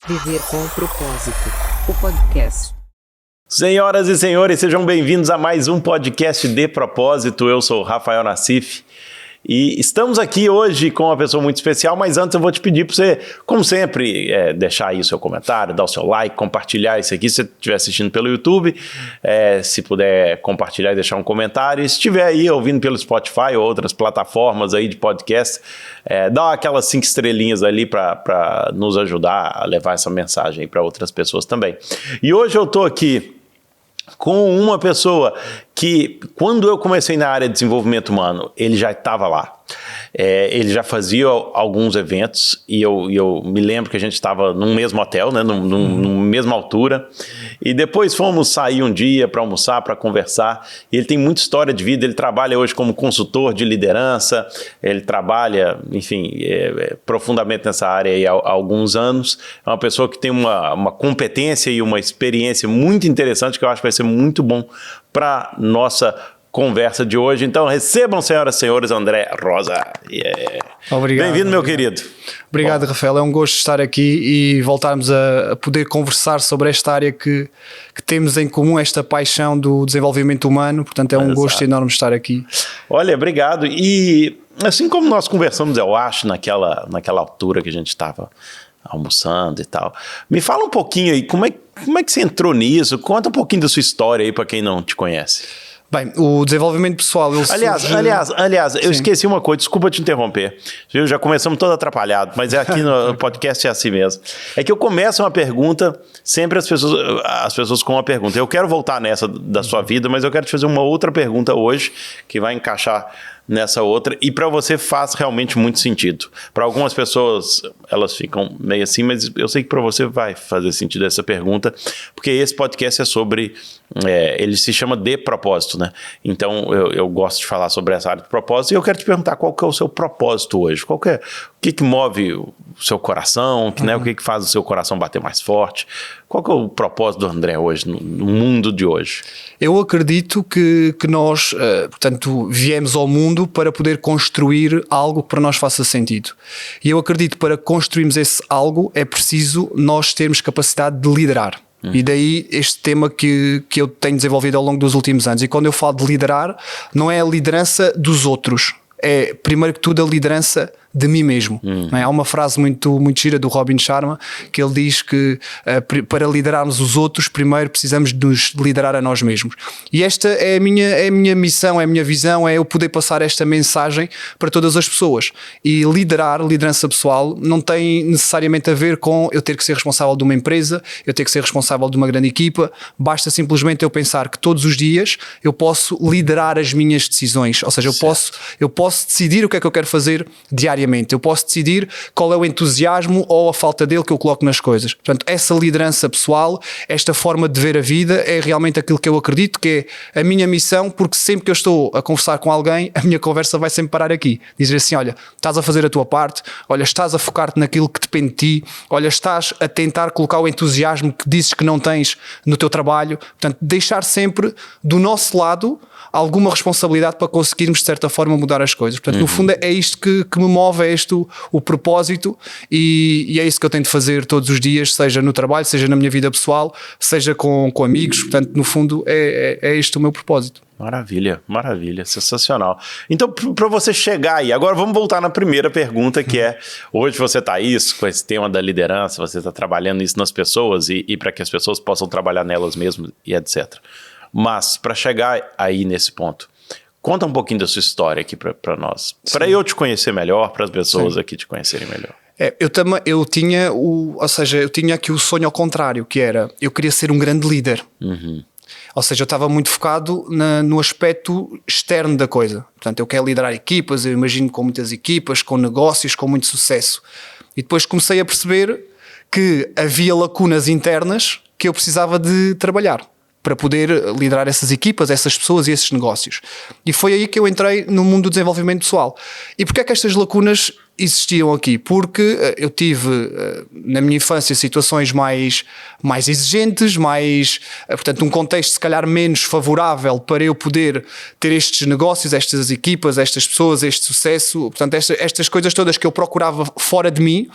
Viver com propósito, o podcast. Senhoras e senhores, sejam bem-vindos a mais um podcast de propósito. Eu sou o Rafael Nassif e estamos aqui hoje com uma pessoa muito especial, mas antes eu vou te pedir para você, como sempre, deixar aí o seu comentário, dar o seu like, compartilhar isso aqui se você estiver assistindo pelo YouTube, se puder compartilhar e deixar um comentário, e se estiver aí ouvindo pelo Spotify ou outras plataformas aí de podcast, dá aquelas 5 estrelinhas ali para nos ajudar a levar essa mensagem para outras pessoas também. E hoje eu estou aqui com uma pessoa que, quando eu comecei na área de desenvolvimento humano, ele já estava lá. Ele já fazia alguns eventos e eu me lembro que a gente estava num mesmo hotel, né, numa mesma altura, e depois fomos sair um dia para almoçar, para conversar. E ele tem muita história de vida, ele trabalha hoje como consultor de liderança, ele trabalha, enfim, profundamente nessa área aí há alguns anos. É uma pessoa que tem uma competência e uma experiência muito interessante que eu acho que vai ser muito bom para nossa conversa de hoje. Então recebam, senhoras e senhores, André Rosa. Obrigado. Bem-vindo, meu querido. Obrigado, Rafael. É um gosto estar aqui e voltarmos a poder conversar sobre esta área que temos em comum, esta paixão do desenvolvimento humano. Portanto, é um gosto enorme estar aqui. Olha, obrigado. E assim como nós conversamos, eu acho, naquela altura que a gente estava almoçando e tal, me fala um pouquinho aí, como é que você entrou nisso? Conta um pouquinho da sua história aí para quem não te conhece. Bem, o desenvolvimento pessoal... Aliás, eu esqueci uma coisa, desculpa te interromper. Já começamos todo atrapalhado, mas aqui no podcast é assim mesmo. É que eu começo uma pergunta, sempre as pessoas com uma pergunta. Eu quero voltar nessa da sua vida, mas eu quero te fazer uma outra pergunta hoje, que vai encaixar nessa outra, e para você faz realmente muito sentido. Para algumas pessoas, elas ficam meio assim, mas eu sei que para você vai fazer sentido essa pergunta, porque esse podcast é sobre... ele se chama De Propósito, né? Então eu gosto de falar sobre essa área de propósito, e eu quero te perguntar qual que é o seu propósito hoje, o que move o seu coração, né? O que faz o seu coração bater mais forte, qual que é o propósito do André hoje, no mundo de hoje? Eu acredito que nós, portanto, viemos ao mundo para poder construir algo que para nós faça sentido, e eu acredito que para construirmos esse algo é preciso nós termos capacidade de liderar. E daí este tema que eu tenho desenvolvido ao longo dos últimos anos. E quando eu falo de liderar, não é a liderança dos outros, é primeiro que tudo a liderança de mim mesmo. Não é? Há uma frase muito, muito gira do Robin Sharma que ele diz que para liderarmos os outros, primeiro precisamos de nos liderar a nós mesmos. E esta é a minha missão, é a minha visão, é eu poder passar esta mensagem para todas as pessoas. E liderança pessoal, não tem necessariamente a ver com eu ter que ser responsável de uma empresa, eu ter que ser responsável de uma grande equipa. Basta simplesmente eu pensar que todos os dias eu posso liderar as minhas decisões, ou seja, eu posso decidir o que é que eu quero fazer diariamente. Eu posso decidir qual é o entusiasmo ou a falta dele que eu coloco nas coisas. Portanto, essa liderança pessoal, esta forma de ver a vida é realmente aquilo que eu acredito que é a minha missão, porque sempre que eu estou a conversar com alguém, a minha conversa vai sempre parar aqui. Dizer assim, olha, estás a fazer a tua parte, olha, estás a focar-te naquilo que depende de ti, olha, estás a tentar colocar o entusiasmo que dizes que não tens no teu trabalho. Portanto, deixar sempre do nosso lado alguma responsabilidade para conseguirmos de certa forma mudar as coisas. Portanto, no fundo é isto que me move, é este o propósito, e é isso que eu tento fazer todos os dias, seja no trabalho, seja na minha vida pessoal, seja com amigos. Portanto, no fundo é este o meu propósito. Maravilha, sensacional. Então, para você chegar aí, agora vamos voltar na primeira pergunta, que é, hoje você está com esse tema da liderança, você está trabalhando isso nas pessoas e para que as pessoas possam trabalhar nelas mesmas e etc. Mas, para chegar aí nesse ponto, conta um pouquinho da sua história aqui para nós, para eu te conhecer melhor, para as pessoas aqui te conhecerem melhor. Eu tinha aqui o sonho ao contrário, que era, eu queria ser um grande líder. Ou seja, eu estava muito focado no aspecto externo da coisa. Portanto, eu quero liderar equipas, eu imagino com muitas equipas, com negócios, com muito sucesso. E depois comecei a perceber que havia lacunas internas que eu precisava de trabalhar para poder liderar essas equipas, essas pessoas e esses negócios. E foi aí que eu entrei no mundo do desenvolvimento pessoal. E porquê é que estas lacunas existiam aqui? Porque eu tive, na minha infância, situações mais exigentes, portanto, um contexto se calhar menos favorável para eu poder ter estes negócios, estas equipas, estas pessoas, este sucesso. Portanto, estas coisas todas que eu procurava fora de mim,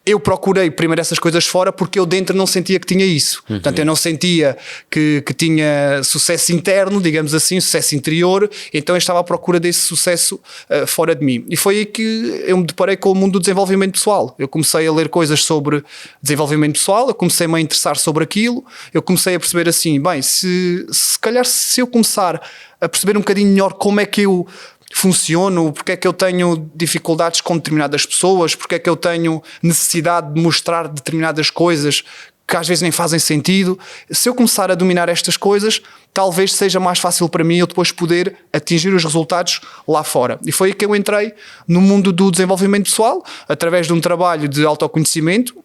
eu procurei primeiro essas coisas fora porque eu dentro não sentia que tinha isso. Portanto, eu não sentia que tinha sucesso interno, digamos assim, sucesso interior, então eu estava à procura desse sucesso fora de mim. E foi aí que eu me deparei com o mundo do desenvolvimento pessoal. Eu comecei a ler coisas sobre desenvolvimento pessoal, eu comecei-me a interessar sobre aquilo, eu comecei a perceber assim, bem, se calhar se eu começar a perceber um bocadinho melhor como é que eu funciono, porque é que eu tenho dificuldades com determinadas pessoas, porque é que eu tenho necessidade de mostrar determinadas coisas que às vezes nem fazem sentido. Se eu começar a dominar estas coisas, talvez seja mais fácil para mim eu depois poder atingir os resultados lá fora. E foi aí que eu entrei no mundo do desenvolvimento pessoal, através de um trabalho de autoconhecimento.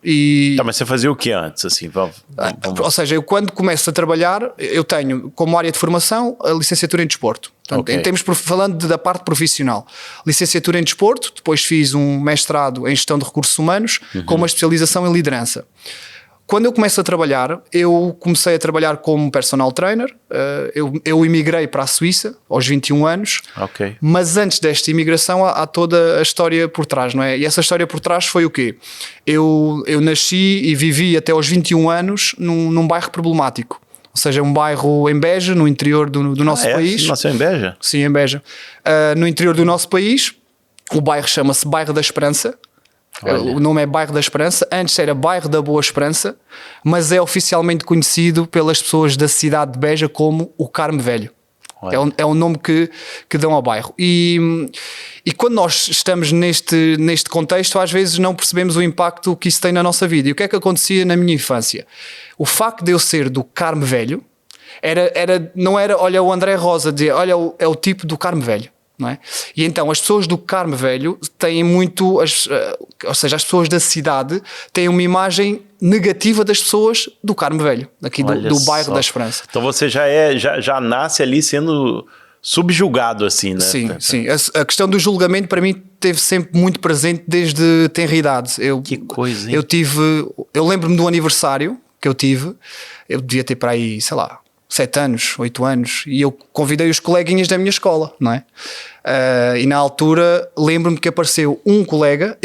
Mas você fazia o que antes? Assim, Ou seja, eu quando começo a trabalhar, eu tenho como área de formação a licenciatura em desporto. Portanto, em termos, falando da parte profissional, licenciatura em desporto, depois fiz um mestrado em gestão de recursos humanos com uma especialização em liderança. Quando eu começo a trabalhar, eu comecei a trabalhar como personal trainer. Eu emigrei para a Suíça aos 21 anos. Mas antes desta imigração há toda a história por trás, não é? E essa história por trás foi o quê? Eu nasci e vivi até aos 21 anos num bairro problemático. Ou seja, um bairro em Beja, no interior do nosso país. Nasceu em Beja? Sim, em Beja. No interior do nosso país. O bairro chama-se Bairro da Esperança. O nome é Bairro da Esperança. Antes era Bairro da Boa Esperança, mas é oficialmente conhecido pelas pessoas da cidade de Beja como o Carmo Velho. É o nome que dão ao bairro. E quando nós estamos neste contexto, às vezes não percebemos o impacto que isso tem na nossa vida. E o que é que acontecia na minha infância? O facto de eu ser do Carmo Velho não era, olha, o André Rosa dizer, olha, é o tipo do Carmo Velho. Não é? E então as pessoas do Carmo Velho têm muito, ou seja, as pessoas da cidade têm uma imagem negativa das pessoas do Carmo Velho, aqui do bairro da Esperança. Então você já nasce ali sendo subjugado assim, né? Sim. A questão do julgamento para mim esteve sempre muito presente desde tenra idade. Que coisa, hein? Eu lembro-me do aniversário que eu tive, eu devia ter para aí, sei lá, 7 anos, 8 anos, e eu convidei os coleguinhas da minha escola, não é? E na altura lembro-me que apareceu um colega.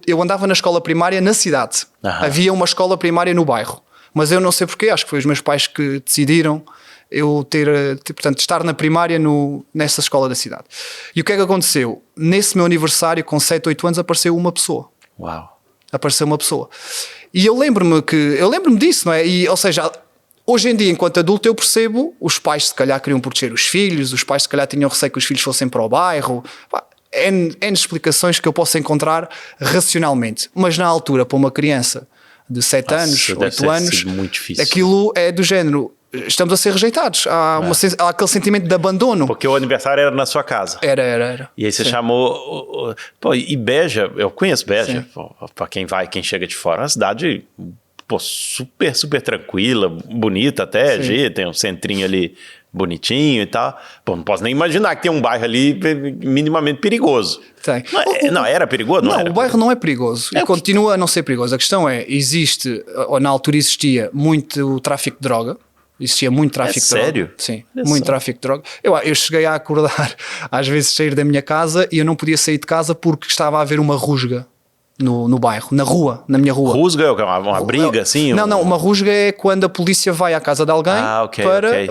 Eu andava na escola primária na cidade. Havia uma escola primária no bairro, mas eu não sei porquê, acho que foi os meus pais que decidiram eu portanto, estar na primária nessa escola da cidade. E o que é que aconteceu? Nesse meu aniversário, com 7, 8 anos, apareceu uma pessoa. Apareceu uma pessoa. E eu lembro-me disso, não é? Ou seja, hoje em dia, enquanto adulto, eu percebo, os pais se calhar queriam proteger os filhos, os pais se calhar tinham receio que os filhos fossem para o bairro. N explicações que eu posso encontrar racionalmente. Mas na altura, para uma criança de 7 anos, 8 anos, aquilo é do género, estamos a ser rejeitados. Há aquele sentimento de abandono. Porque o aniversário era na sua casa. Era. E aí você chamou... Pô, e Beja, eu conheço Beja, para quem chega de fora, é uma cidade... Pô, super, super tranquila, bonita até, tem um centrinho ali bonitinho e tal. Pô, não posso nem imaginar que tem um bairro ali minimamente perigoso. Tem. Não, era perigoso? Não, o bairro não é perigoso e continua a não ser perigoso. A questão é, ou na altura existia muito tráfico de droga. Existia muito tráfico de droga. Sério? Sim, muito tráfico de droga. Eu cheguei a acordar, às vezes sair da minha casa e eu não podia sair de casa porque estava a haver uma rusga. No bairro, na minha rua. Rusga é uma briga assim? Não, uma rusga é quando a polícia vai à casa de alguém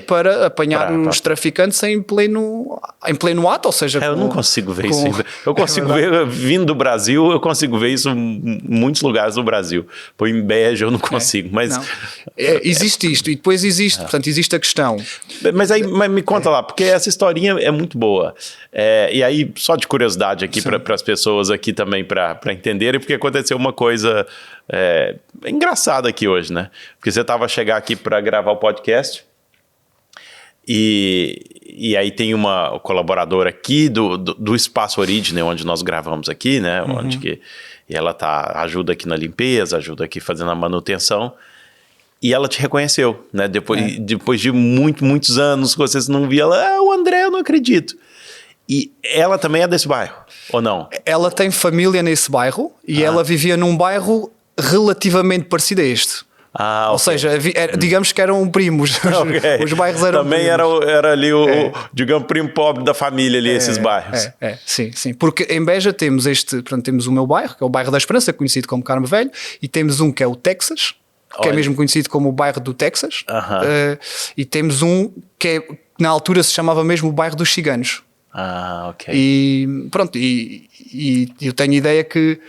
para apanhar os traficantes em pleno ato, ou seja... eu não consigo ver isso ainda. Eu consigo ver, vindo do Brasil, eu consigo ver isso em muitos lugares do Brasil. Por em Beja eu não consigo, mas... existe isto, e depois portanto, existe a questão. Mas me conta lá, porque essa historinha é muito boa. E aí, só de curiosidade aqui para as pessoas aqui também, para entenderem, porque aconteceu uma coisa engraçada aqui hoje, né? Porque você estava a chegar aqui para gravar o podcast e aí tem uma colaboradora aqui do Espaço Origine, onde nós gravamos aqui, né? E ela ajuda aqui na limpeza, ajuda aqui fazendo a manutenção. E ela te reconheceu, né? Depois de muitos anos que vocês não viam ela, o André, eu não acredito. E ela também é desse bairro, ou não? Ela tem família nesse bairro e ela vivia num bairro relativamente parecido a este. Ah, Ou ok. seja, digamos que eram primos. Ok. Os bairros eram Também primos. era ali digamos, primo pobre da família ali, esses bairros. Sim. Porque em Beja temos portanto, temos o meu bairro, que é o bairro da Esperança, conhecido como Carmo Velho, e temos um que é o Texas, que Olha. é mesmo conhecido como o bairro do Texas, Aham. e temos um que na altura se chamava mesmo o bairro dos Ciganos. Ah, ok. E pronto, e eu tenho ideia que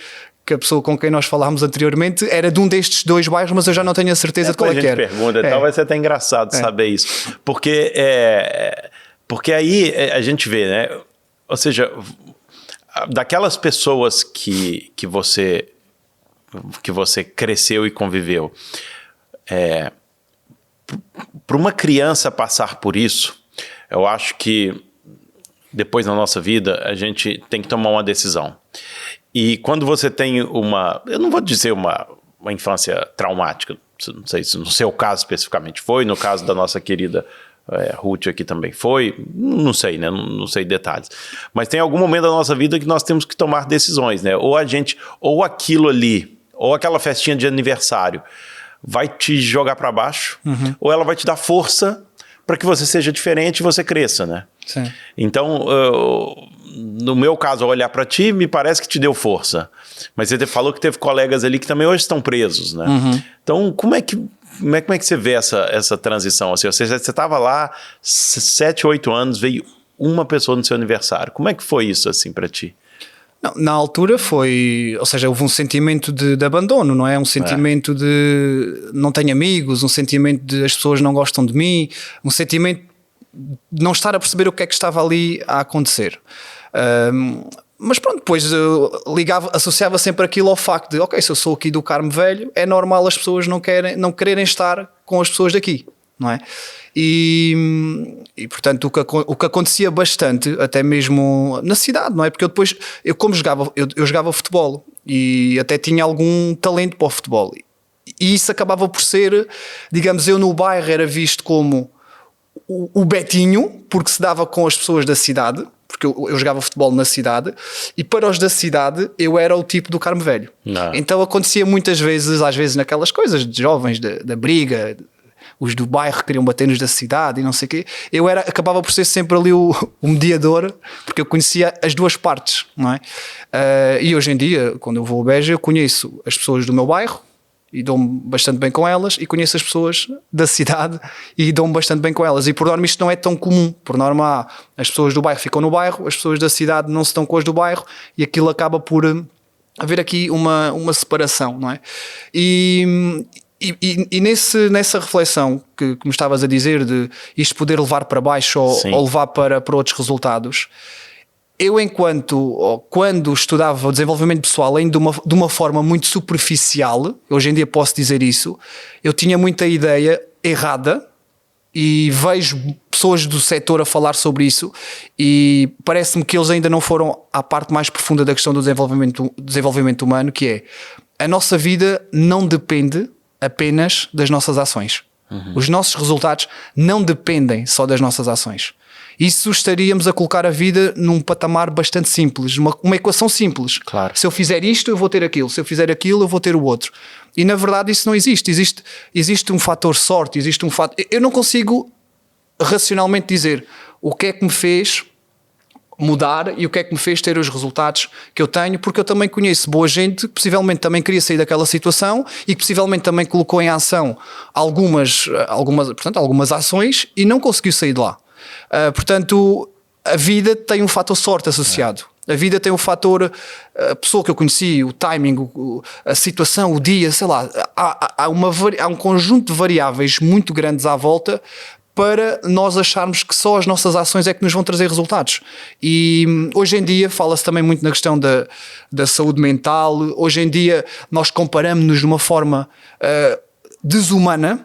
a pessoa com quem nós falámos anteriormente era de um destes dois bairros, mas eu já não tenho a certeza de qual é que a gente era. pergunta e tal, vai ser até engraçado saber isso. Porque aí a gente vê, né? Ou seja, daquelas pessoas que você cresceu e conviveu, para uma criança passar por isso, eu acho que depois na nossa vida a gente tem que tomar uma decisão. E quando você tem eu não vou dizer uma infância traumática, não sei se no seu caso especificamente foi, no caso da nossa querida Ruth aqui também foi, não sei, né? Não sei detalhes. Mas tem algum momento da nossa vida que nós temos que tomar decisões, né? Ou aquilo ali, ou aquela festinha de aniversário vai te jogar para baixo, ou ela vai te dar força para que você seja diferente e você cresça, né? Sim. Então, no meu caso, ao olhar para ti, me parece que te deu força. Mas você falou que teve colegas ali que também hoje estão presos, né? Então, como é que você vê essa transição? Assim, você estava lá 7, 8 anos, veio uma pessoa no seu aniversário. Como é que foi isso assim para ti? Não, na altura ou seja, houve um sentimento de abandono, não é? Um sentimento de não tenho amigos, um sentimento de as pessoas não gostam de mim, um sentimento de não estar a perceber o que é que estava ali a acontecer. Mas pronto, depois associava sempre aquilo ao facto de, ok, se eu sou aqui do Carmo Velho, é normal as pessoas não quererem estar com as pessoas daqui, não é? E portanto o que acontecia bastante, até mesmo na cidade, não é? Porque eu jogava futebol e até tinha algum talento para o futebol. E isso acabava por ser, digamos, eu no bairro era visto como o Betinho, porque se dava com as pessoas da cidade, porque eu jogava futebol na cidade, e para os da cidade eu era o tipo do Carmo Velho. Não. Então acontecia muitas vezes, às vezes naquelas coisas de jovens, da briga, os do bairro queriam bater-nos da cidade e não sei o quê, acabava por ser sempre ali o mediador, porque eu conhecia as duas partes, não é? E hoje em dia, quando eu vou a Beja, eu conheço as pessoas do meu bairro e dou-me bastante bem com elas, e conheço as pessoas da cidade e dou-me bastante bem com elas, e por norma isto não é tão comum. Por norma as pessoas do bairro ficam no bairro, as pessoas da cidade não se estão com as do bairro, e aquilo acaba por haver aqui uma separação, não é? E nessa reflexão que me estavas a dizer de isto poder levar para baixo ou levar para outros resultados, eu quando estudava o desenvolvimento pessoal ainda de uma forma muito superficial, hoje em dia posso dizer isso, eu tinha muita ideia errada, e vejo pessoas do setor a falar sobre isso, e parece-me que eles ainda não foram à parte mais profunda da questão do desenvolvimento humano, que é a nossa vida não depende apenas das nossas ações. Os nossos resultados não dependem só das nossas ações. Isso estaríamos a colocar a vida num patamar bastante simples, uma equação simples. Claro. Se eu fizer isto, eu vou ter aquilo. Se eu fizer aquilo, eu vou ter o outro. E na verdade isso não existe. Existe um fator sorte, existe um fator... Eu não consigo racionalmente dizer o que é que me fez mudar e o que é que me fez ter os resultados que eu tenho, porque eu também conheço boa gente que possivelmente também queria sair daquela situação e que possivelmente também colocou em ação algumas ações e não conseguiu sair de lá. Portanto, a vida tem um fator sorte associado. A vida tem um fator, a pessoa que eu conheci, o timing, a situação, o dia, sei lá. Há um conjunto de variáveis muito grandes à volta para nós acharmos que só as nossas ações é que nos vão trazer resultados. E hoje em dia fala-se também muito na questão da saúde mental. Hoje em dia nós comparamos-nos de uma forma desumana.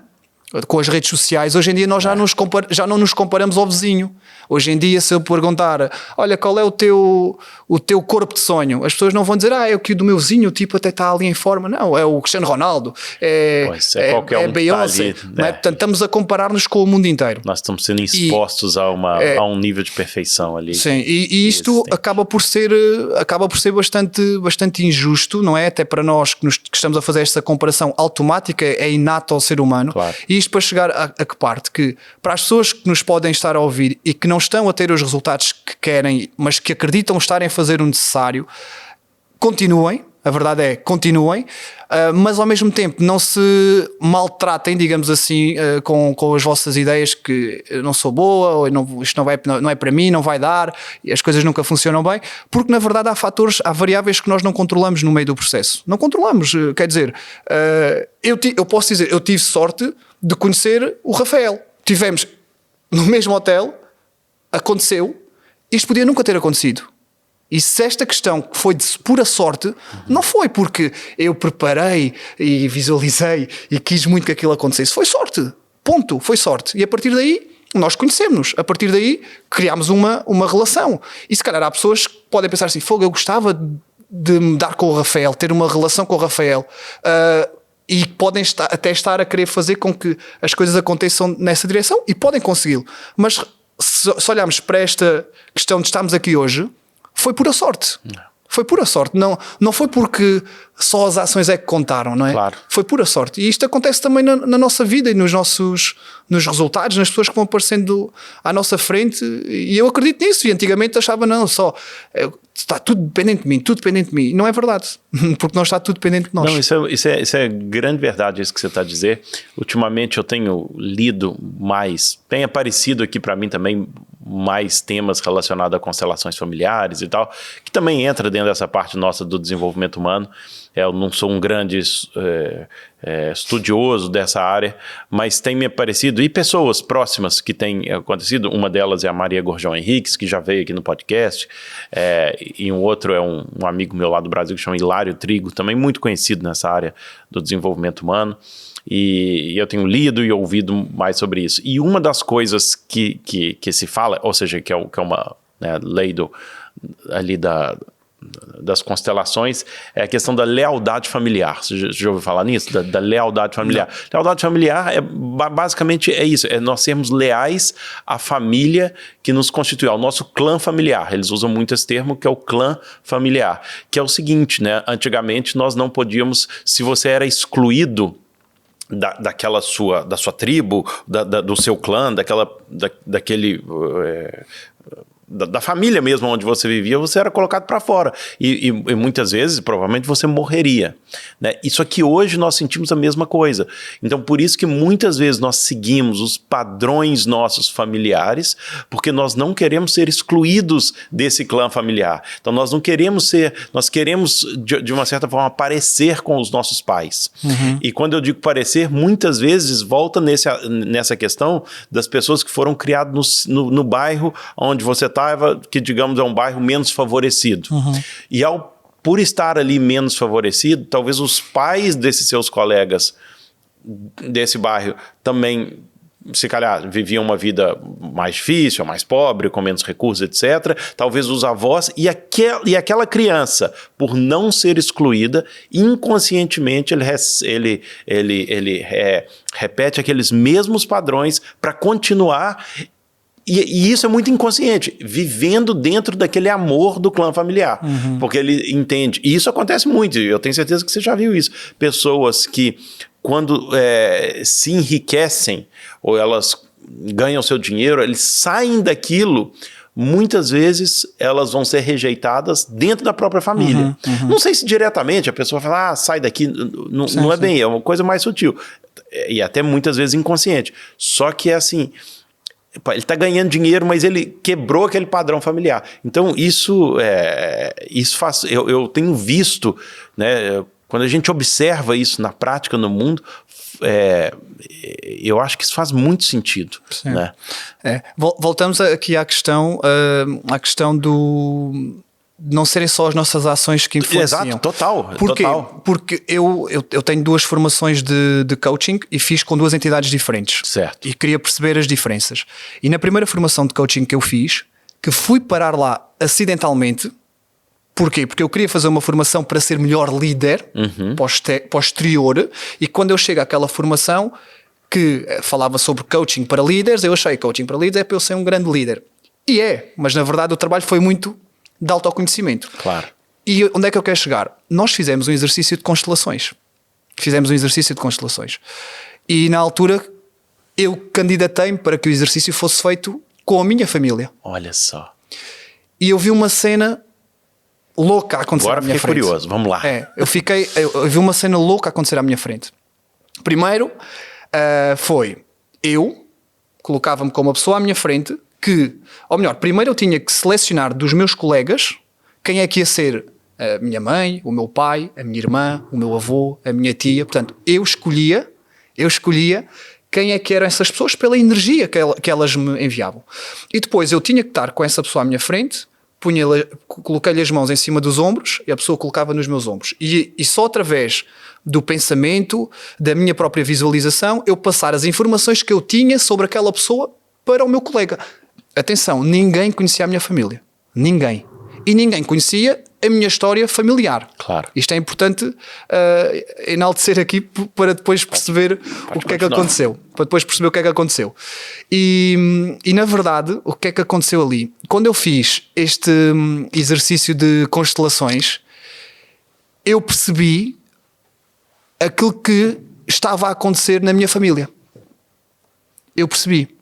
com as redes sociais, hoje em dia nós já não nos comparamos ao vizinho. Hoje em dia, se eu perguntar, olha, qual é o teu corpo de sonho? As pessoas não vão dizer, é o que o do meu vizinho, o tipo até está ali em forma. Não, é o Cristiano Ronaldo, é Beyoncé. Tá ali, né? Portanto, estamos a comparar-nos com o mundo inteiro. Nós estamos sendo expostos a um nível de perfeição ali. Sim, e isto acaba por ser bastante injusto, não é? Até para nós que estamos a fazer esta comparação automática, é inato ao ser humano. Claro. E isto para chegar a que parte? Que para as pessoas que nos podem estar a ouvir e que não estão a ter os resultados que querem, mas que acreditam estarem a fazer o necessário, continuem. A verdade é, continuem, mas ao mesmo tempo não se maltratem, digamos assim, com as vossas ideias que eu não sou boa, ou isto não é para mim, não vai dar, e as coisas nunca funcionam bem, porque na verdade há variáveis que nós não controlamos no meio do processo. Não controlamos, quer dizer, eu posso dizer, eu tive sorte de conhecer o Rafael. Tivemos no mesmo hotel, aconteceu, isto podia nunca ter acontecido. E se esta questão foi de pura sorte, não foi porque eu preparei e visualizei e quis muito que aquilo acontecesse. Foi sorte. Ponto. Foi sorte. E a partir daí, nós conhecemos. A partir daí, criámos uma relação. E se calhar há pessoas que podem pensar assim, eu gostava de me dar com o Rafael, ter uma relação com o Rafael. E podem até estar a querer fazer com que as coisas aconteçam nessa direção e podem consegui-lo. Mas se olharmos para esta questão de estarmos aqui hoje, foi pura sorte. Foi pura sorte. Não foi porque só as ações é que contaram, não é? Claro. Foi pura sorte. E isto acontece também na nossa vida e nos resultados, nas pessoas que vão aparecendo à nossa frente. E eu acredito nisso. E antigamente achava, está tudo dependente de mim. Não é verdade. Porque não está tudo dependente de nós. Não, isso é grande verdade, isso que você está a dizer. Ultimamente eu tenho lido mais, tem aparecido aqui para mim também mais temas relacionados a constelações familiares e tal, que também entra dentro dessa parte nossa do desenvolvimento humano. Eu não sou um grande estudioso dessa área, mas tem me aparecido, e pessoas próximas que têm acontecido, uma delas é a Maria Gorjão Henriques, que já veio aqui no podcast, e um outro é um amigo meu lá do Brasil que chama Hilário Trigo, também muito conhecido nessa área do desenvolvimento humano. E eu tenho lido e ouvido mais sobre isso. E uma das coisas que se fala, ou seja, que é uma lei ali das constelações, é a questão da lealdade familiar. Você já ouviu falar nisso? Da lealdade familiar. Não. Lealdade familiar basicamente é isso, é nós sermos leais à família que nos constitui, ao nosso clã familiar. Eles usam muito esse termo, que é o clã familiar, que é o seguinte, né? Antigamente nós não podíamos, se você era excluído da sua tribo, do seu clã, da família mesmo onde você vivia, você era colocado para fora. E muitas vezes, provavelmente, você morreria. Né? Isso aqui hoje nós sentimos a mesma coisa. Então, por isso que muitas vezes nós seguimos os padrões nossos familiares, porque nós não queremos ser excluídos desse clã familiar. Então, nós queremos, de uma certa forma, parecer com os nossos pais. Uhum. E quando eu digo parecer, muitas vezes volta nessa questão das pessoas que foram criadas no bairro onde você estava, que digamos é um bairro menos favorecido. Uhum. E por estar ali menos favorecido, talvez os pais desses seus colegas desse bairro também, se calhar, viviam uma vida mais difícil, mais pobre, com menos recursos, etc. Talvez os avós e aquela criança, por não ser excluída, inconscientemente ele repete aqueles mesmos padrões para continuar. E isso é muito inconsciente, vivendo dentro daquele amor do clã familiar. Uhum. Porque ele entende. E isso acontece muito, eu tenho certeza que você já viu isso. Pessoas que, quando se enriquecem, ou elas ganham seu dinheiro, eles saem daquilo, muitas vezes elas vão ser rejeitadas dentro da própria família. Uhum, uhum. Não sei se diretamente a pessoa fala, sai daqui, não é bem, é uma coisa mais sutil. E até muitas vezes inconsciente. Só que é assim... Ele está ganhando dinheiro, mas ele quebrou aquele padrão familiar. Então, isso faz... Eu tenho visto, né, quando a gente observa isso na prática, no mundo, eu acho que isso faz muito sentido. Né? Voltamos aqui à questão não serem só as nossas ações que influenciam. Exato, total. Porquê? Total. Porque eu tenho 2 formações de coaching e fiz com 2 entidades diferentes. Certo. E queria perceber as diferenças. E na primeira formação de coaching que eu fiz, que fui parar lá acidentalmente. Porquê? Porque eu queria fazer uma formação para ser melhor líder posterior, e quando eu chego àquela formação que falava sobre coaching para líderes, eu achei que coaching para líderes é para eu ser um grande líder. E mas na verdade o trabalho foi muito de autoconhecimento. Claro. E onde é que eu quero chegar? Nós fizemos um exercício de constelações. E na altura eu candidatei-me para que o exercício fosse feito com a minha família. Olha só. E eu vi uma cena louca a acontecer Agora à minha fiquei frente. curioso, vamos lá. Eu vi uma cena louca a acontecer à minha frente. Primeiro, eu colocava-me como uma pessoa à minha frente que, ou melhor, primeiro eu tinha que selecionar dos meus colegas quem é que ia ser a minha mãe, o meu pai, a minha irmã, o meu avô, a minha tia. Portanto, eu escolhia quem é que eram essas pessoas pela energia que elas me enviavam. E depois eu tinha que estar com essa pessoa à minha frente, coloquei-lhe as mãos em cima dos ombros e a pessoa colocava nos meus ombros. E só através do pensamento, da minha própria visualização, eu passar as informações que eu tinha sobre aquela pessoa para o meu colega. Atenção, ninguém conhecia a minha família. Ninguém. E ninguém conhecia a minha história familiar. Claro. Isto é importante enaltecer aqui para depois perceber o que é que aconteceu. Para depois perceber o que é que aconteceu. E na verdade, o que é que aconteceu ali? Quando eu fiz este exercício de constelações, eu percebi aquilo que estava a acontecer na minha família. Eu percebi.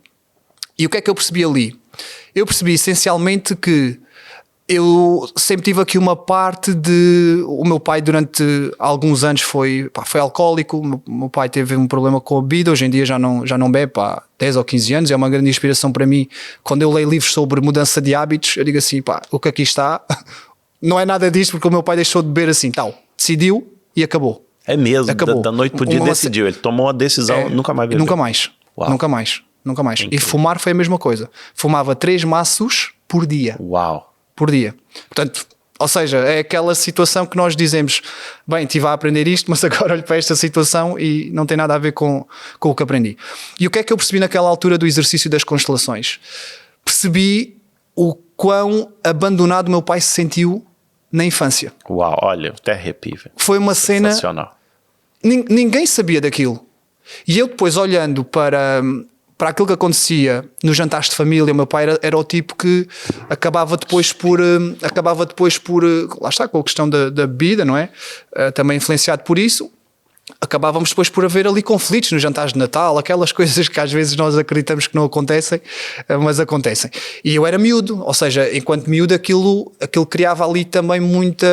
E o que é que eu percebi ali? Eu percebi essencialmente que eu sempre tive aqui uma parte de... O meu pai durante alguns anos foi alcoólico. O meu pai teve um problema com a bebida. Hoje em dia já não bebe há 10 ou 15 anos. É uma grande inspiração para mim. Quando eu leio livros sobre mudança de hábitos, eu digo assim, o que aqui está não é nada disto, porque o meu pai deixou de beber assim, decidiu e acabou. É mesmo, acabou. Da noite pro dia decidiu. Ele tomou uma decisão, nunca mais bebeu. Nunca mais. Uau. Nunca mais. E fumar foi a mesma coisa. Fumava 3 maços por dia. Uau. Por dia. Portanto, ou seja, é aquela situação que nós dizemos, bem, estive a aprender isto, mas agora olho para esta situação e não tem nada a ver com o que aprendi. E o que é que eu percebi naquela altura do exercício das constelações? Percebi o quão abandonado o meu pai se sentiu na infância. Uau, olha, até arrepio. Foi uma cena... Sensacional. Ninguém sabia daquilo. E eu depois olhando para aquilo que acontecia nos jantares de família, o meu pai era o tipo que acabava depois por lá está, com a questão da bebida, não é? Também influenciado por isso, acabávamos depois por haver ali conflitos nos jantares de Natal, aquelas coisas que às vezes nós acreditamos que não acontecem, mas acontecem. E eu era miúdo, ou seja, enquanto miúdo aquilo criava ali também muita...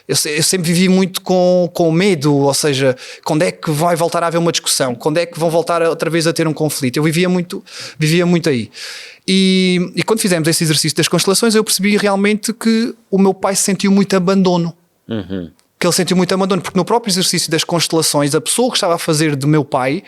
Eu sempre vivi muito com medo, ou seja, quando é que vai voltar a haver uma discussão? Quando é que vão voltar outra vez a ter um conflito? Eu vivia muito aí. E quando fizemos esse exercício das constelações, eu percebi realmente que o meu pai sentiu muito abandono. Uhum. Que ele sentiu muito abandono, porque no próprio exercício das constelações, a pessoa que estava a fazer do meu pai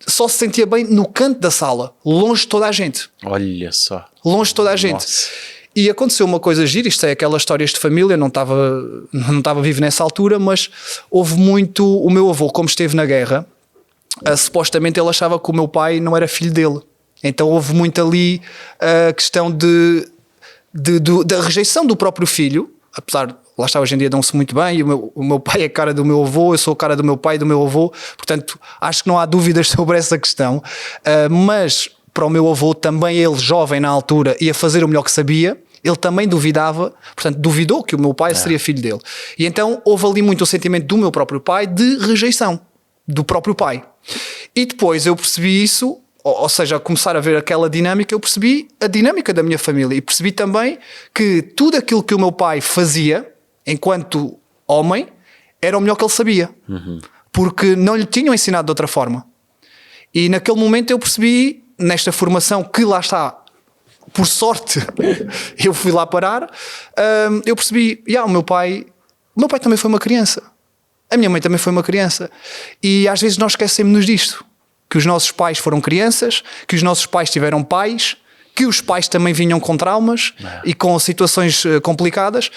só se sentia bem no canto da sala, longe de toda a gente. Olha só. Longe de toda a gente. Nossa. E aconteceu uma coisa gira, isto é aquelas histórias de família, não estava vivo nessa altura, mas houve muito... O meu avô, como esteve na guerra, supostamente ele achava que o meu pai não era filho dele. Então houve muito ali a questão da rejeição do próprio filho, apesar de... Lá está, hoje em dia dão-se muito bem, e o meu pai é a cara do meu avô, eu sou a cara do meu pai e do meu avô, portanto acho que não há dúvidas sobre essa questão, mas para o meu avô também, ele jovem na altura, ia fazer o melhor que sabia, ele também duvidava, portanto duvidou que o meu pai seria filho dele, e então houve ali muito o sentimento do meu próprio pai de rejeição do próprio pai. E depois eu percebi isso, ou seja, a começar a ver aquela dinâmica, eu percebi a dinâmica da minha família e percebi também que tudo aquilo que o meu pai fazia enquanto homem era o melhor que ele sabia, porque não lhe tinham ensinado de outra forma. E naquele momento eu percebi, nesta formação que lá está, por sorte eu fui lá parar, eu percebi, o meu pai também foi uma criança, a minha mãe também foi uma criança, e às vezes nós esquecemos-nos disto, que os nossos pais foram crianças, que os nossos pais tiveram pais, que os pais também vinham com traumas e com situações complicadas.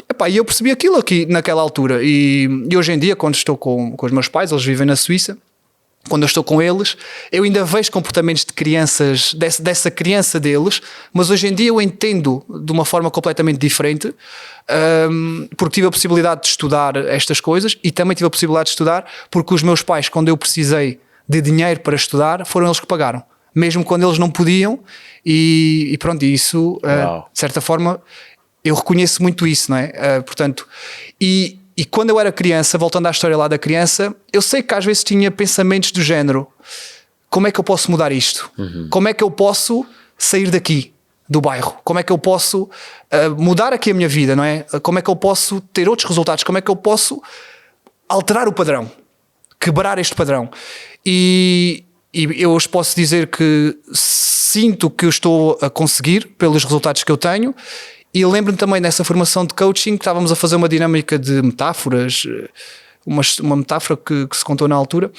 Epá, e eu percebi aquilo aqui naquela altura. E hoje em dia, quando estou com os meus pais, eles vivem na Suíça, quando eu estou com eles, eu ainda vejo comportamentos de crianças, dessa criança deles, mas hoje em dia eu entendo de uma forma completamente diferente, porque tive a possibilidade de estudar estas coisas e também tive a possibilidade de estudar porque os meus pais, quando eu precisei de dinheiro para estudar, foram eles que pagaram, mesmo quando eles não podiam, e pronto, isso, de certa forma, eu reconheço muito isso, não é? Portanto, e quando eu era criança, voltando à história lá da criança, eu sei que às vezes tinha pensamentos do género: como é que eu posso mudar isto? Como é que eu posso sair daqui, do bairro? Como é que eu posso mudar aqui a minha vida, não é? Como é que eu posso ter outros resultados? Como é que eu posso alterar o padrão? Quebrar este padrão? E eu hoje posso dizer que sinto que eu estou a conseguir pelos resultados que eu tenho. E lembro-me também nessa formação de coaching que estávamos a fazer uma dinâmica de metáforas, uma metáfora que se contou na altura,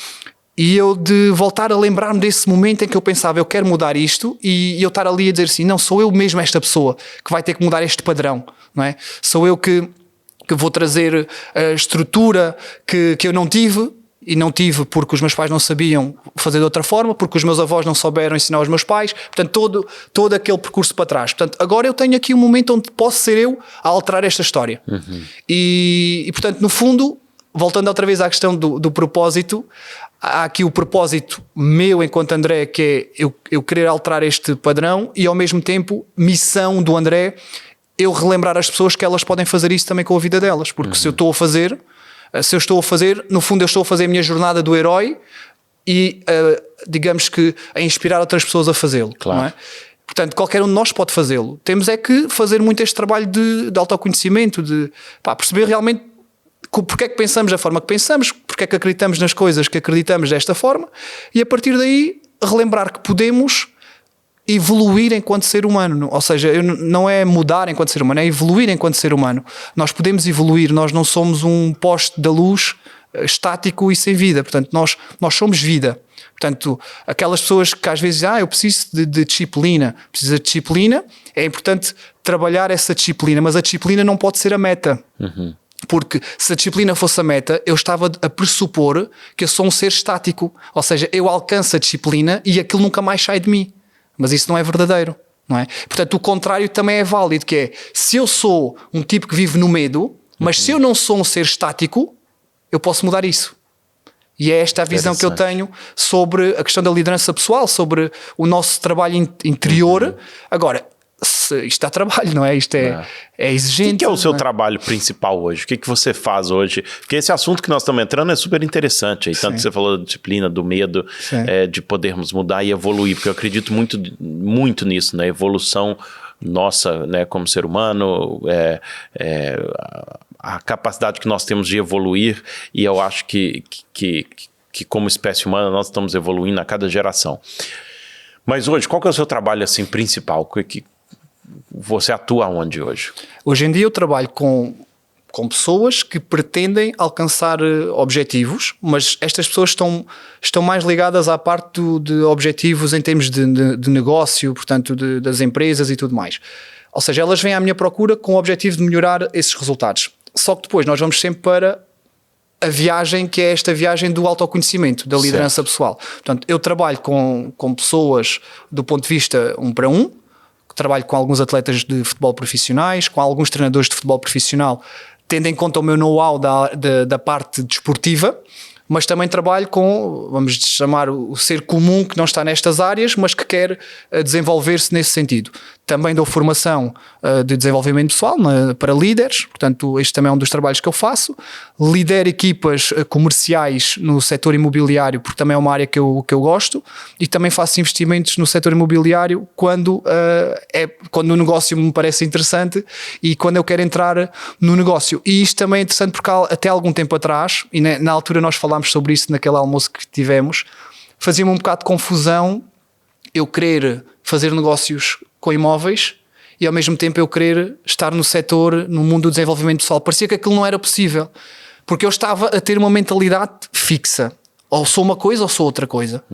e eu de voltar a lembrar-me desse momento em que eu pensava: eu quero mudar isto, e eu estar ali a dizer assim: não, sou eu mesmo esta pessoa que vai ter que mudar este padrão, não é? Sou eu que vou trazer a estrutura que eu não tive. E não tive porque os meus pais não sabiam fazer de outra forma, porque os meus avós não souberam ensinar aos meus pais. Portanto, todo aquele percurso para trás. Portanto, agora eu tenho aqui um momento onde posso ser eu a alterar esta história. E portanto, no fundo, voltando outra vez à questão do propósito, há aqui o propósito meu enquanto André, que é eu querer alterar este padrão, e ao mesmo tempo, missão do André, eu relembrar as pessoas que elas podem fazer isso também com a vida delas. Porque se eu estou a fazer, no fundo eu estou a fazer a minha jornada do herói e digamos que a inspirar outras pessoas a fazê-lo. Claro. Não é? Portanto, qualquer um de nós pode fazê-lo. Temos é que fazer muito este trabalho de autoconhecimento, de perceber realmente porque é que pensamos da forma que pensamos, porque é que acreditamos nas coisas que acreditamos desta forma, e a partir daí relembrar que podemos evoluir enquanto ser humano. Ou seja, não é mudar enquanto ser humano, é evoluir enquanto ser humano. Nós podemos evoluir, nós não somos um poste da luz estático e sem vida. Portanto, nós somos vida. Portanto, aquelas pessoas que às vezes dizem: eu preciso de disciplina, precisa de disciplina, é importante trabalhar essa disciplina, mas a disciplina não pode ser a meta. Porque se a disciplina fosse a meta, eu estava a pressupor que eu sou um ser estático. Ou seja, eu alcanço a disciplina e aquilo nunca mais sai de mim. Mas isso não é verdadeiro, não é? Portanto, o contrário também é válido, que é: se eu sou um tipo que vive no medo, mas se eu não sou um ser estático, eu posso mudar isso. E é esta a visão que eu tenho sobre a questão da liderança pessoal, sobre o nosso trabalho interior. Agora, isto dá trabalho, não é? Isto é exigente. O que é o seu trabalho principal hoje? O que você faz hoje? Porque esse assunto que nós estamos entrando é super interessante. Aí, tanto que você falou da disciplina, do medo, de podermos mudar e evoluir. Porque eu acredito muito nisso, né? Evolução nossa, né, como ser humano, a capacidade que nós temos de evoluir. E eu acho que como espécie humana nós estamos evoluindo a cada geração. Mas hoje, qual que é o seu trabalho assim, principal? Você atua onde hoje? Hoje em dia eu trabalho com pessoas que pretendem alcançar objetivos, mas estas pessoas estão mais ligadas à parte de objetivos em termos de negócio, portanto das empresas e tudo mais. Ou seja, elas vêm à minha procura com o objetivo de melhorar esses resultados. Só que depois nós vamos sempre para a viagem, que é esta viagem do autoconhecimento, da liderança pessoal. Portanto, eu trabalho com pessoas do ponto de vista 1 para 1, trabalho com alguns atletas de futebol profissionais, com alguns treinadores de futebol profissional, tendo em conta o meu know-how da parte desportiva, mas também trabalho com, vamos chamar, o ser comum que não está nestas áreas, mas que quer desenvolver-se nesse sentido. Também dou formação de desenvolvimento pessoal para líderes, portanto este também é um dos trabalhos que eu faço. Lidero equipas comerciais no setor imobiliário, porque também é uma área que eu gosto, e também faço investimentos no setor imobiliário quando o negócio me parece interessante e quando eu quero entrar no negócio. E isto também é interessante porque até algum tempo atrás, e na altura nós falámos sobre isso naquele almoço que tivemos, fazia-me um bocado de confusão eu querer fazer negócios com imóveis e ao mesmo tempo eu querer estar no setor, no mundo do desenvolvimento pessoal. Parecia que aquilo não era possível, porque eu estava a ter uma mentalidade fixa. Ou sou uma coisa ou sou outra coisa.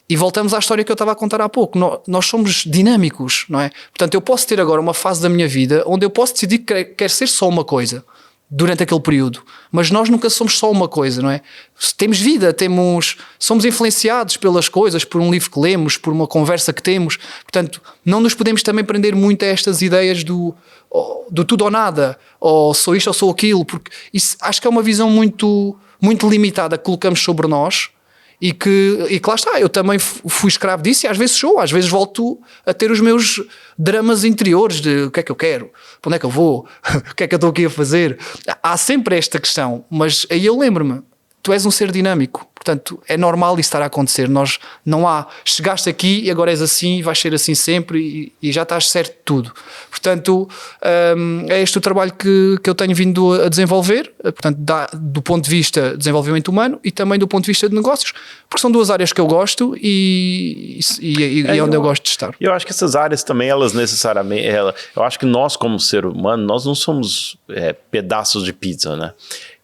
E voltamos à história que eu estava a contar há pouco. Nós somos dinâmicos, não é? Portanto, eu posso ter agora uma fase da minha vida onde eu posso decidir que quero ser só uma coisa durante aquele período. Mas nós nunca somos só uma coisa, não é? Temos vida, somos influenciados pelas coisas, por um livro que lemos, por uma conversa que temos. Portanto, não nos podemos também prender muito a estas ideias do tudo ou nada, ou sou isto ou sou aquilo, porque isso acho que é uma visão muito limitada que colocamos sobre nós e que lá está, eu também fui escravo disso e às vezes volto a ter os meus dramas interiores de o que é que eu quero, para onde é que eu vou, o que é que eu estou aqui a fazer. Há sempre esta questão, mas aí eu lembro-me, tu és um ser dinâmico, portanto é normal isso estar a acontecer. Chegaste aqui e agora és assim e vais ser assim sempre e já estás certo de tudo. Portanto, é este o trabalho que eu tenho vindo a desenvolver, portanto, do ponto de vista de desenvolvimento humano e também do ponto de vista de negócios, porque são duas áreas que eu gosto e onde eu gosto de estar. Eu acho que essas áreas também, elas necessariamente, eu acho que nós como ser humano, nós não somos pedaços de pizza, né?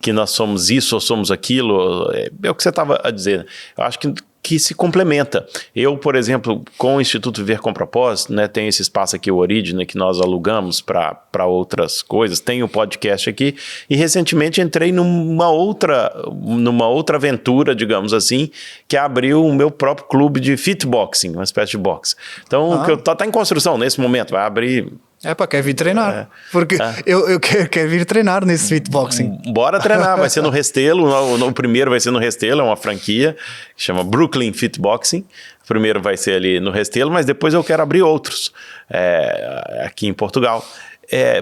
Que nós somos isso ou somos aquilo, é o que você estava a dizer. Eu acho que se complementa. Eu, por exemplo, com o Instituto Viver com Propósito, né, tem esse espaço aqui, o Origina, que nós alugamos para outras coisas, tem o podcast aqui, e recentemente entrei numa outra aventura, digamos assim, que abriu o meu próprio clube de fitboxing, uma espécie de boxe. Então, que tá em construção nesse momento, vai abrir... Quer vir treinar. Porque eu quero vir treinar nesse fitboxing. Bora treinar, vai ser no Restelo. O primeiro vai ser no Restelo, é uma franquia que chama Brooklyn Fitboxing. O primeiro vai ser ali no Restelo, mas depois eu quero abrir outros aqui em Portugal.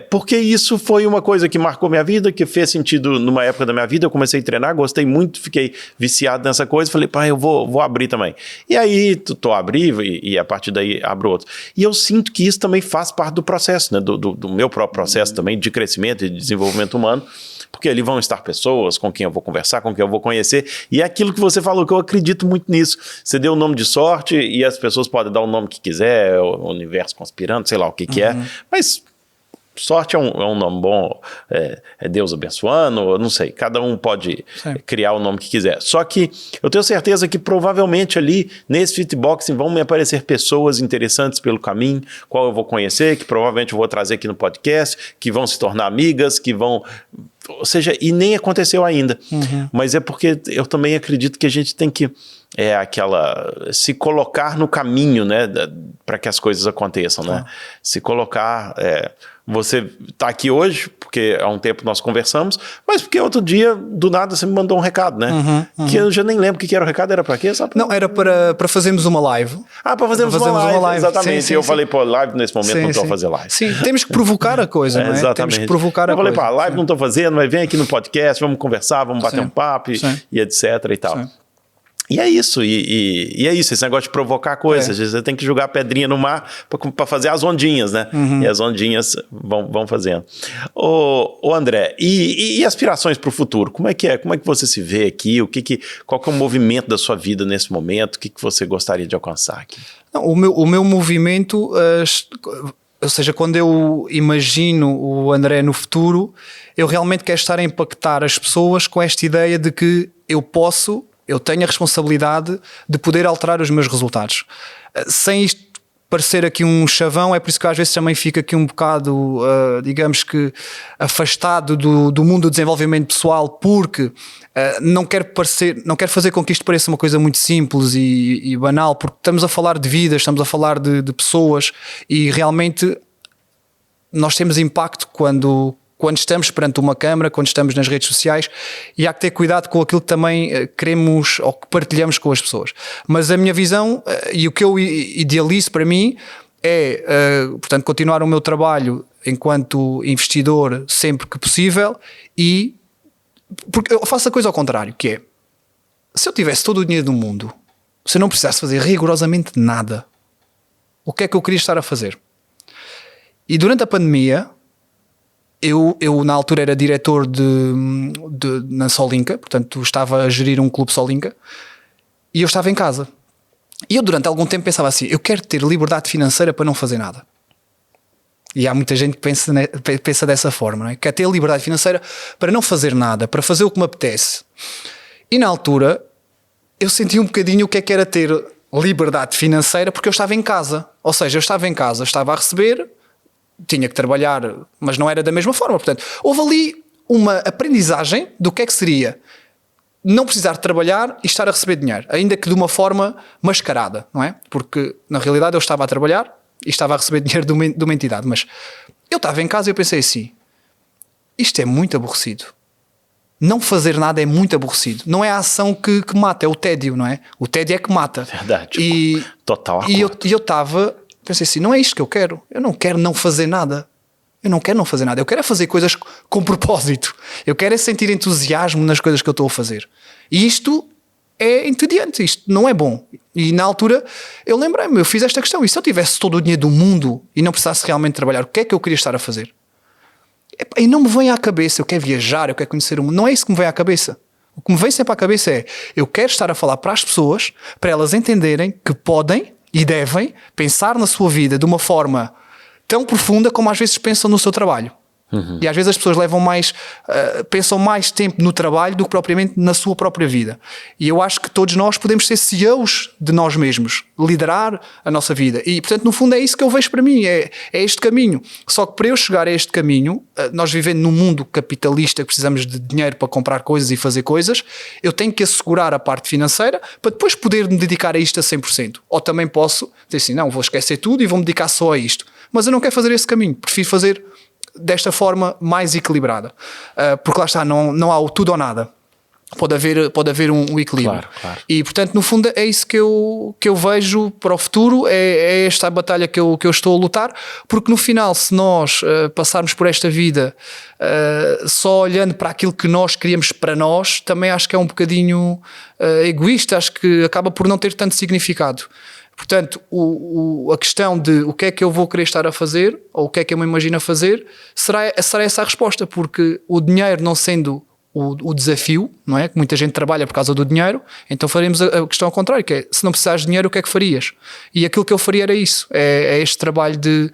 Porque isso foi uma coisa que marcou minha vida, que fez sentido numa época da minha vida. Eu comecei a treinar, gostei muito, fiquei viciado nessa coisa. Falei, pai, eu vou abrir também. E aí, tô abrindo e a partir daí abro outro. E eu sinto que isso também faz parte do processo, né? Do meu próprio processo também de crescimento e de desenvolvimento humano. Porque ali vão estar pessoas com quem eu vou conversar, com quem eu vou conhecer. E é aquilo que você falou, que eu acredito muito nisso. Você deu o nome de sorte e as pessoas podem dar o nome que quiser, o universo conspirando, sei lá o que é. Mas... sorte é um nome bom, é Deus abençoando, não sei, cada um pode criar o nome que quiser. Só que eu tenho certeza que provavelmente ali nesse fitboxing vão me aparecer pessoas interessantes pelo caminho, qual eu vou conhecer, que provavelmente eu vou trazer aqui no podcast, que vão se tornar amigas, que vão... Ou seja, e nem aconteceu ainda. Mas é porque eu também acredito que a gente tem que se colocar no caminho, né, para que as coisas aconteçam, né? Se colocar... Você está aqui hoje, porque há um tempo nós conversamos, mas porque outro dia, do nada, você me mandou um recado, né? Que eu já nem lembro o que era o recado, era para quê? Não, era para fazermos uma live. Para fazermos uma live, exatamente. Sim, e eu falei, live nesse momento não estou a fazer live. Sim, temos que provocar a coisa, não é? Exatamente. Temos que provocar a coisa. Eu falei, live não estou fazendo, mas vem aqui no podcast, vamos conversar, vamos bater um papo e etc e tal. Sim. E é isso, e é isso, esse negócio de provocar coisas. Você tem que jogar pedrinha no mar para fazer as ondinhas, né? E as ondinhas vão fazendo. Ô André, e aspirações para o futuro? Como é que você se vê aqui? Qual que é o movimento da sua vida nesse momento? O que você gostaria de alcançar aqui? Não, o meu movimento, ou seja, quando eu imagino o André no futuro, eu realmente quero estar a impactar as pessoas com esta ideia de que eu tenho a responsabilidade de poder alterar os meus resultados. Sem isto parecer aqui um chavão, é por isso que às vezes também fico aqui um bocado, digamos que, afastado do mundo do desenvolvimento pessoal, porque não quero fazer com que isto pareça uma coisa muito simples e banal, porque estamos a falar de vidas, estamos a falar de pessoas e realmente nós temos impacto quando estamos perante uma câmara, quando estamos nas redes sociais, e há que ter cuidado com aquilo que também queremos ou que partilhamos com as pessoas. Mas a minha visão e o que eu idealizo para mim é, portanto, continuar o meu trabalho enquanto investidor sempre que possível porque eu faço a coisa ao contrário, que é, se eu tivesse todo o dinheiro do mundo, se eu não precisasse fazer rigorosamente nada, o que é que eu queria estar a fazer? E durante a pandemia, eu na altura era diretor na Solinka, portanto estava a gerir um clube Solinka, e eu estava em casa. E eu durante algum tempo pensava assim, eu quero ter liberdade financeira para não fazer nada. E há muita gente que pensa dessa forma, não é? Quer ter liberdade financeira para não fazer nada, para fazer o que me apetece. E na altura eu senti um bocadinho o que era ter liberdade financeira, porque eu estava em casa. Ou seja, eu estava em casa, estava a receber, tinha que trabalhar, mas não era da mesma forma. Portanto, houve ali uma aprendizagem do que seria não precisar de trabalhar e estar a receber dinheiro, ainda que de uma forma mascarada, não é? Porque, na realidade, eu estava a trabalhar e estava a receber dinheiro de uma entidade, mas eu estava em casa e eu pensei assim, isto é muito aborrecido. Não fazer nada é muito aborrecido. Não é a ação que mata, é o tédio, não é? O tédio é que mata. Verdade. Total e acordo. eu estava, pensei assim, não é isto que eu quero. Eu não quero não fazer nada. Eu não quero não fazer nada. Eu quero é fazer coisas com propósito. Eu quero é sentir entusiasmo nas coisas que eu estou a fazer. E isto é entediante. Isto não é bom. E na altura eu lembrei-me, eu fiz esta questão. E se eu tivesse todo o dinheiro do mundo e não precisasse realmente trabalhar, o que é que eu queria estar a fazer? E não me vem à cabeça, eu quero viajar, eu quero conhecer o mundo. Não é isso que me vem à cabeça. O que me vem sempre à cabeça é, eu quero estar a falar para as pessoas, para elas entenderem que podem e devem pensar na sua vida de uma forma tão profunda como às vezes pensam no seu trabalho. E às vezes as pessoas pensam mais tempo no trabalho do que propriamente na sua própria vida. E eu acho que todos nós podemos ser CEOs de nós mesmos, liderar a nossa vida. E portanto, no fundo, é isso que eu vejo para mim, é este caminho. Só que para eu chegar a este caminho, nós vivendo num mundo capitalista que precisamos de dinheiro para comprar coisas e fazer coisas, eu tenho que assegurar a parte financeira para depois poder me dedicar a isto a 100%. Ou também posso dizer assim, não, vou esquecer tudo e vou me dedicar só a isto. Mas eu não quero fazer esse caminho, prefiro fazer desta forma mais equilibrada, porque lá está, não há o tudo ou nada, pode haver um equilíbrio. Claro. E portanto no fundo é isso que eu vejo para o futuro, é esta batalha que eu estou a lutar, porque no final, se nós passarmos por esta vida só olhando para aquilo que nós queríamos para nós, também acho que é um bocadinho egoísta, acho que acaba por não ter tanto significado. Portanto, a questão de o que é que eu vou querer estar a fazer, ou o que é que eu me imagino a fazer, será essa a resposta, porque o dinheiro não sendo o desafio, não é? Que muita gente trabalha por causa do dinheiro, então faremos a questão ao contrário, que é, se não precisares de dinheiro, o que é que farias? E aquilo que eu faria era isso, é este trabalho de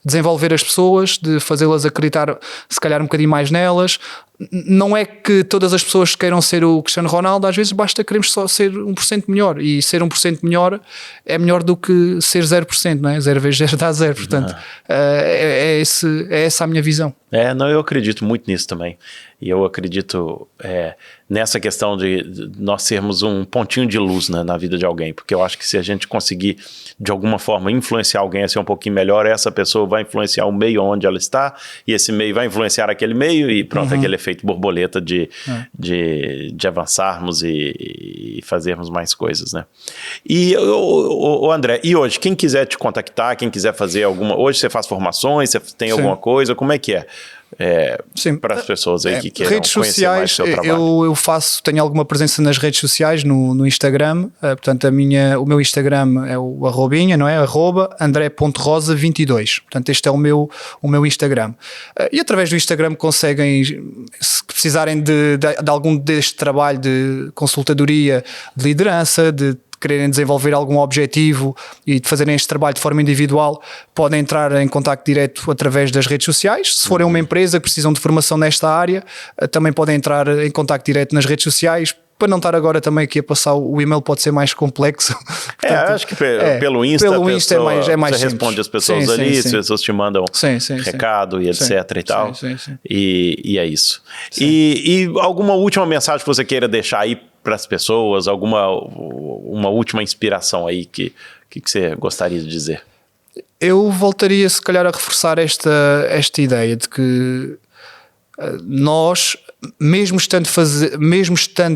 desenvolver as pessoas, de fazê-las acreditar se calhar um bocadinho mais nelas. Não é que todas as pessoas queiram ser o Cristiano Ronaldo, às vezes basta queremos só ser 1% melhor, e ser 1% melhor é melhor do que ser 0%, não é? 0 vezes 0 dá 0, portanto é essa a minha visão. Eu acredito muito nisso também, e eu acredito nessa questão de nós sermos um pontinho de luz, né, na vida de alguém, porque eu acho que se a gente conseguir de alguma forma influenciar alguém a ser um pouquinho melhor, essa pessoa vai influenciar o meio onde ela está, e esse meio vai influenciar aquele meio, e pronto, aquele efeito borboleta de avançarmos e fazermos mais coisas, né? E o André, e hoje, quem quiser te contactar, quem quiser fazer hoje você faz formações, você tem alguma coisa, como é que é? Para as pessoas aí que queiram redes conhecer sociais, mais o seu trabalho. eu tenho alguma presença nas redes sociais, no Instagram, portanto o meu Instagram é o arrobinha, não é? @andré.rosa22, portanto este é o meu Instagram, e através do Instagram conseguem, se precisarem de algum deste trabalho de consultadoria, de liderança, de quererem desenvolver algum objetivo e de fazerem este trabalho de forma individual, podem entrar em contacto direto através das redes sociais. Se forem uma empresa que precisam de formação nesta área, também podem entrar em contacto direto nas redes sociais. Para não estar agora também aqui a passar o e-mail, pode ser mais complexo. Portanto, acho que pelo Insta é mais você responde as pessoas ali, as pessoas te mandam recado e etc e tal. E é isso. E alguma última mensagem que você queira deixar aí para as pessoas, uma última inspiração aí que você gostaria de dizer? Eu voltaria se calhar a reforçar esta ideia de que nós, mesmo estando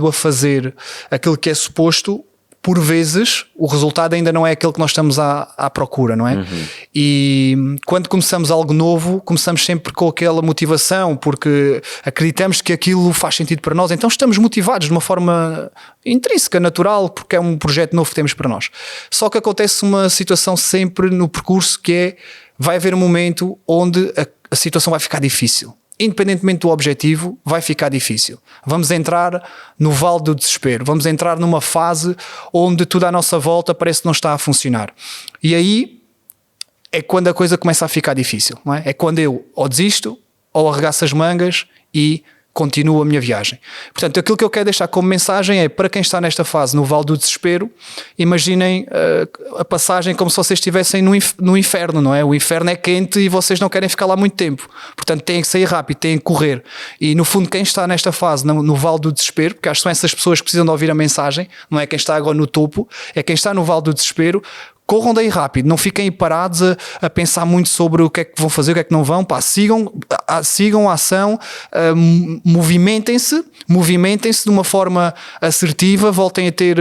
a fazer aquilo que é suposto, por vezes o resultado ainda não é aquele que nós estamos à procura, não é? E quando começamos algo novo, começamos sempre com aquela motivação, porque acreditamos que aquilo faz sentido para nós, então estamos motivados de uma forma intrínseca, natural, porque é um projeto novo que temos para nós. Só que acontece uma situação sempre no percurso que é, vai haver um momento onde a situação vai ficar difícil. Independentemente do objetivo, vai ficar difícil. Vamos entrar no vale do desespero, vamos entrar numa fase onde tudo à nossa volta parece que não está a funcionar. E aí é quando a coisa começa a ficar difícil, não é? É quando eu ou desisto, ou arregaço as mangas e continuo a minha viagem. Portanto, aquilo que eu quero deixar como mensagem é, para quem está nesta fase, no vale do desespero, imaginem a passagem como se vocês estivessem no inferno, não é? O inferno é quente e vocês não querem ficar lá muito tempo. Portanto, têm que sair rápido, têm que correr. E, no fundo, quem está nesta fase, no vale do desespero, porque acho que são essas pessoas que precisam de ouvir a mensagem, não é quem está agora no topo, é quem está no vale do desespero. Corram daí rápido, não fiquem parados a pensar muito sobre o que é que vão fazer, o que é que não vão. Pá, sigam a ação, movimentem-se de uma forma assertiva, voltem a ter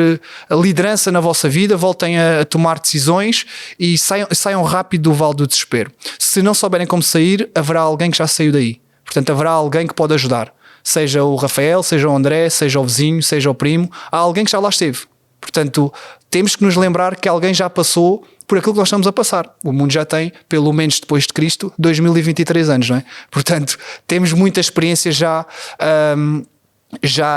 a liderança na vossa vida, voltem a tomar decisões e saiam rápido do vale do desespero. Se não souberem como sair, haverá alguém que já saiu daí. Portanto, haverá alguém que pode ajudar. Seja o Rafael, seja o André, seja o vizinho, seja o primo. Há alguém que já lá esteve. Portanto, temos que nos lembrar que alguém já passou por aquilo que nós estamos a passar. O mundo já tem, pelo menos depois de Cristo, 2023 anos, não é? Portanto, temos muita experiência já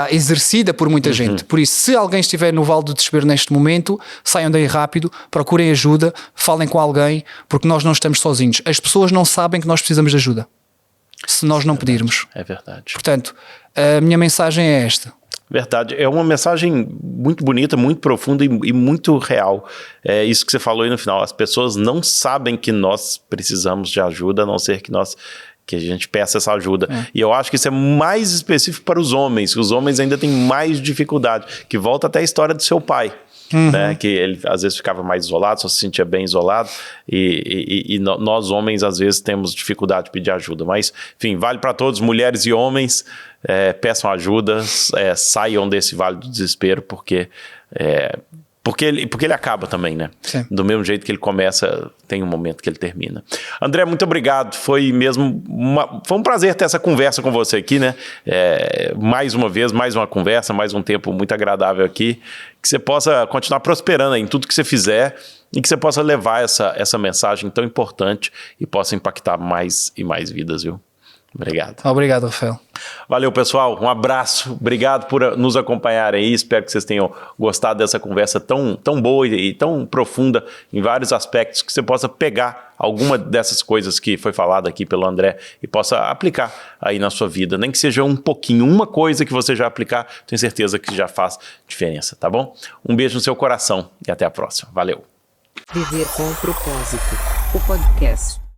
exercida por muita gente. Por isso, se alguém estiver no vale do desespero neste momento, saiam daí rápido, procurem ajuda, falem com alguém, porque nós não estamos sozinhos. As pessoas não sabem que nós precisamos de ajuda, se nós não pedirmos. É verdade. Portanto, a minha mensagem é esta. Verdade, é uma mensagem muito bonita, muito profunda e muito real. É isso que você falou aí no final, as pessoas não sabem que nós precisamos de ajuda, a não ser que a gente peça essa ajuda. E eu acho que isso é mais específico para os homens ainda têm mais dificuldade, que volta até a história do seu pai. Né, que ele às vezes ficava mais isolado, só se sentia bem isolado e nós homens às vezes temos dificuldade de pedir ajuda, mas enfim, vale para todos, mulheres e homens, peçam ajuda, saiam desse vale do desespero, porque ele acaba também, né? Sim. Do mesmo jeito que ele começa, tem um momento que ele termina. André, muito obrigado. Foi um prazer ter essa conversa com você aqui, né? Mais uma vez, mais uma conversa, mais um tempo muito agradável aqui. Que você possa continuar prosperando em tudo que você fizer e que você possa levar essa mensagem tão importante e possa impactar mais e mais vidas, viu? Obrigado. Obrigado, Rafael. Valeu, pessoal. Um abraço. Obrigado por nos acompanharem aí. Espero que vocês tenham gostado dessa conversa tão boa e tão profunda em vários aspectos, que você possa pegar alguma dessas coisas que foi falada aqui pelo André e possa aplicar aí na sua vida. Nem que seja um pouquinho, uma coisa que você já aplicar, tenho certeza que já faz diferença, tá bom? Um beijo no seu coração e até a próxima. Valeu. Viver com propósito. O podcast.